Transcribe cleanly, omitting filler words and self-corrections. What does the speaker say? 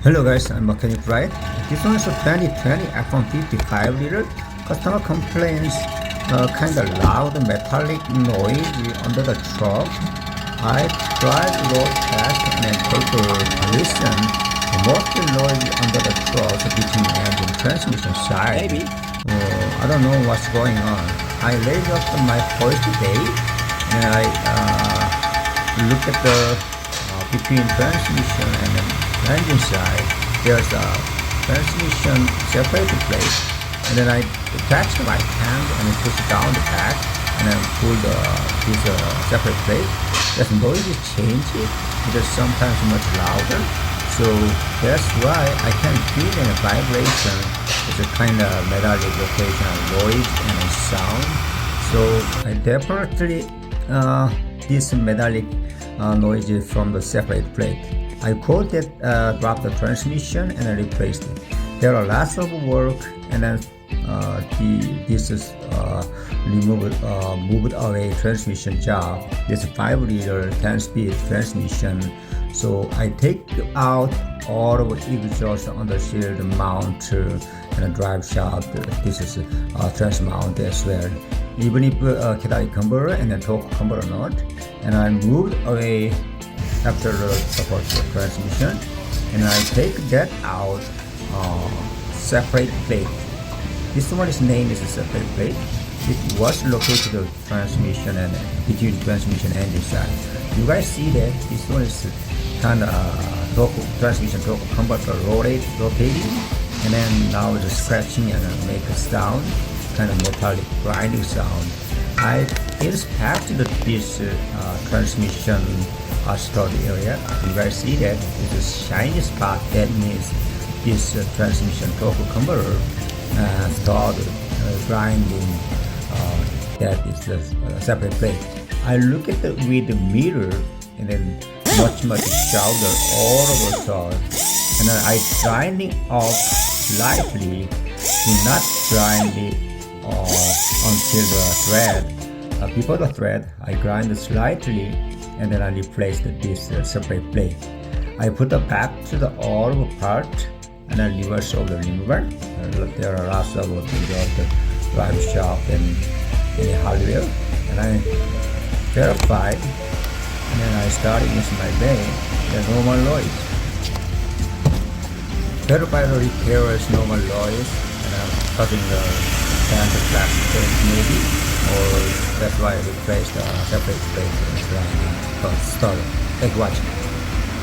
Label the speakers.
Speaker 1: Hello guys, I'm Mechanic Right. This one is a 2020 F150 5-liter. Customer complains kinda loud metallic noise under the truck. I tried road test and take a listen. Most noise under the truck between engine transmission side.
Speaker 2: Maybe.
Speaker 1: I don't know what's going on. I laid up my first day and I look at the between transmission and engine side. There's a transmission separator plate, and then I attach my hand and I push down the back and then pull this separate plate. There's noise change it is sometimes much louder, so that's why I can feel any vibration. It's a kind of metallic rotational noise and a sound. So I definitely this metallic noise from the separate plate. I called it, dropped the transmission and I replaced it. There are lots of work, and then this is moved away transmission job. This 5-liter 10-speed transmission. So I take out all of the exhaust on the shield mount and a drive shaft. This is trans mount as well. Even if catalytic converter and then torque converter not, and I moved away after the support transmission, and I take that out separate plate. This one is named as a separate plate. It was located the transmission and between transmission and engine side. You guys see that this one is kind of transmission torque converter rotating, and then now it's scratching and make a sound, kind of metallic grinding sound. I inspected this transmission stud area. You guys see that it's a shiny spot. That means this transmission torque converter started grinding. That is the separate plate. I look at it with the mirror, and then much shouter all over side, and then I grinding off slightly. Do not grind it until the thread. Before the thread, I grind it slightly, and then I replaced this separate plate. I put it back to the all part, and then reverse of the remover. There are lots of the drive shaft and any hardware, and I verified, and then I started using my day the normal noise. Verify the repair's normal noise, and I'm cutting the standard plastic maybe, or that's why I replaced the separate plate and grinding. Start. Thank you for watching.